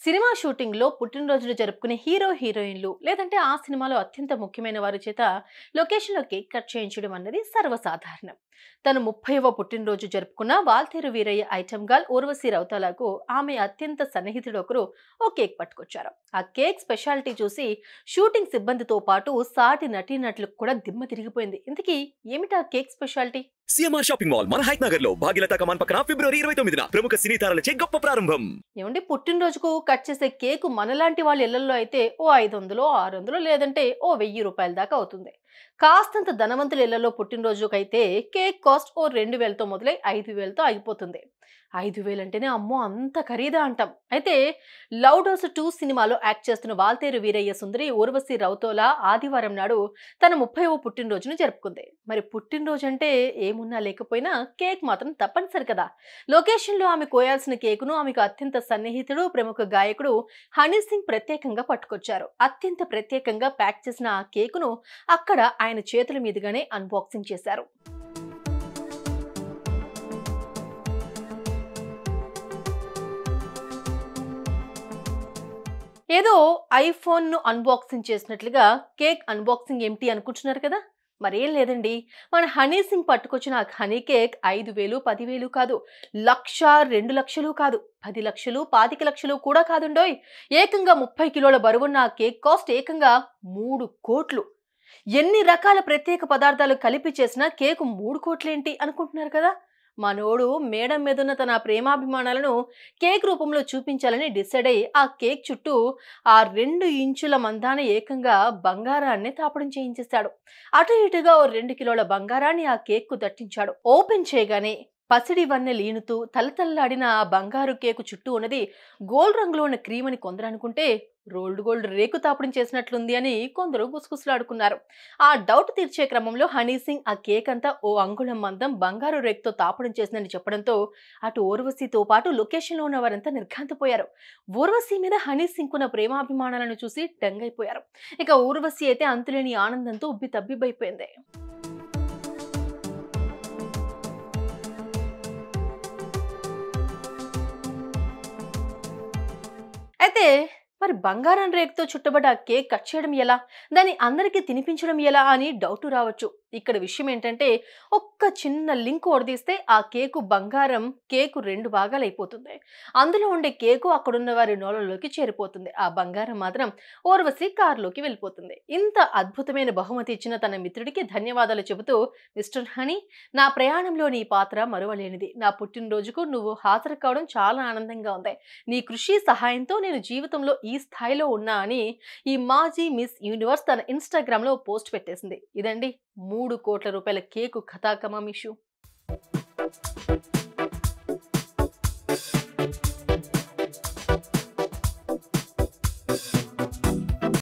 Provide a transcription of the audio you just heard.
Cinema షూటింగ్‌లో పుట్టినరోజులు జరుపుకునే హీరో, హీరోయిన్‌లు లేదంటే ఆ సినిమాలో అత్యంత ముఖ్యమైన వారి చేత లొకేషన్‌లో కేక్ కట్ చేయించడం అన్నది సర్వసాధారణం. తను 30వ పుట్టినరోజు జరుపుకున్న వాల్తేరు వీరయ్య ఐటెమ్ గర్ల్ ఊర్వశి రౌతాలకు ఆమె అత్యంత సన్నిహితుడు ఒకరు ఓ కేక్ పట్టుకొచ్చారు. ఆ కేక్ స్పెషాలిటీ చూసి షూటింగ్ సిబ్బందితో పాటు సాటి నటీనటులకు కూడా దిమ్మ తిరిగిపోయింది. ఇంతకీ ఏమిటా cake speciality? CMR shopping mall మన హైట్ నగర్ లో భాగ్యలతా కమాన్ పక్కన ఫిబ్రవరి 29న ప్రముఖ సినీ తారలచే గొప్ప ప్రారంభం. ఏమండి, పుట్టినరోజుకు కట్ చేసే కేకు మనలాంటి వాళ్ళ ఇళ్లలో అయితే ఓ 500, 600 లేదంటే ఓ 1000 రూపాయల దాకా అవుతుంది. కాస్తంత ధనవంతుల ఇళ్లలో పుట్టినరోజుకైతే కేక్ కాస్ట్ ఓ 2000తో మొదలై 5000తో ఆగిపోతుంది. 5000 అంటేనే అమ్మో అంత ఖరీదా అంటాం. అయితే లవ్ డోస్ 2 సినిమాలో యాక్ట్ చేస్తున్న వాల్తేరు వీరయ్య సుందరి ఊర్వశి రౌతోలా ఆదివారం నాడు తన 30వ పుట్టినరోజును జరుపుకుంది. మరి పుట్టినరోజు అంటే ఏమున్నా లేకపోయినా కేక్ మాత్రం తప్పనిసరి కదా. లొకేషన్లో ఆమె కోయాల్సిన కేకును ఆమెకు అత్యంత సన్నిహితుడు ప్రముఖ గాయకుడు హనీ సింగ్ ప్రత్యేకంగా పట్టుకొచ్చారు. అత్యంత ప్రత్యేకంగా ప్యాక్ చేసిన ఆ కేకును అక్కడ ఆయన చేతుల మీదుగానే అన్బాక్సింగ్ చేశారు. ఏదో ఐఫోన్ను అన్బాక్సింగ్ చేసినట్లుగా కేక్ అన్బాక్సింగ్ ఏమిటి అనుకుంటున్నారు కదా. మరేం లేదండి, మన హనీ సింగ్ పట్టుకొచ్చిన ఆ హనీ కేక్ 5000, 10,000 కాదు, 1,00,000, 2,00,000 కాదు, 10 లక్షలు, 25 లక్షలు కూడా కాదుండోయ్. ఏకంగా 30 కిలోల బరువున్న ఆ కేక్ కాస్ట్ ఏకంగా 3,00,00,000. ఎన్ని రకాల ప్రత్యేక పదార్థాలు కలిపి చేసిన కేకు 3,00,00,000 అనుకుంటున్నారు కదా. మనోడు మేడం మీదున్న తన ప్రేమాభిమానాలను కేక్ రూపంలో చూపించాలని డిసైడ్ అయ్యి ఆ కేక్ చుట్టూ ఆ 2 ఇంచుల మందాన ఏకంగా బంగారాన్ని తాపడం చేయించేశాడు. అటు ఇటుగా ఓ 2 కిలోల బంగారాన్ని ఆ కేక్ కు దట్టించాడు. ఓపెన్ చేయగానే పసిడి వన్నె లీనుతూ తలతల్లాడిన ఆ బంగారు కేకు చుట్టూ ఉన్నది గోల్డ్ రంగులో ఉన్న క్రీమ్ అని కొందరు అనుకుంటే, రోల్డ్ గోల్డ్ రేకు తాపడం చేసినట్లుంది అని కొందరు గుసగుసలాడుకున్నారు. ఆ డౌట్ తీర్చే క్రమంలో హనీ సింగ్ ఆ కేక్ అంతా ఓ అంగుళం మందం బంగారు రేకుతో తాపడం చేసిందని చెప్పడంతో అటు ఊర్వశితో పాటు లొకేషన్లో ఉన్న వారంతా నిర్ఘాంతపోయారు. ఊర్వశి మీద హనీ సింగ్ ఉన్న ప్రేమాభిమానాలను చూసి డంగైపోయారు. ఇక ఊర్వశి అయితే అంతులేని ఆనందంతో ఉబ్బి తబ్బిబ్బైపోయింది. అయితే మరి బంగారం రేకుతో చుట్టబడ్డ ఆ కేక్ కట్ చేయడం ఎలా, దాన్ని అందరికీ తినిపించడం ఎలా అని డౌట్ రావచ్చు. ఇక్కడ విషయం ఏంటంటే, ఒక్క చిన్న లింక్ ఓడదీస్తే ఆ కేకు బంగారం కేకు 2 భాగాలు అయిపోతుంది. అందులో ఉండే కేకు అక్కడున్న వారి నోళ్ళలోకి చేరిపోతుంది. ఆ బంగారం మాత్రం ఊర్వశి కారులోకి వెళ్ళిపోతుంది. ఇంత అద్భుతమైన బహుమతి ఇచ్చిన తన మిత్రుడికి ధన్యవాదాలు చెబుతూ, మిస్టర్ హనీ, నా ప్రయాణంలో నీ పాత్ర మరువలేనిది. నా పుట్టినరోజుకు నువ్వు హాజరు కావడం చాలా ఆనందంగా ఉంది. నీ కృషి సహాయంతో నేను జీవితంలో ఈ స్థాయిలో ఉన్నా అని ఈ మాజీ మిస్ యూనివర్స్ తన ఇన్‌స్టాగ్రామ్‌లో పోస్ట్ పెట్టేసింది. ఇదండి 3,00,00,000 రూపాయల కేకు కథాకమం ఇష్యూ.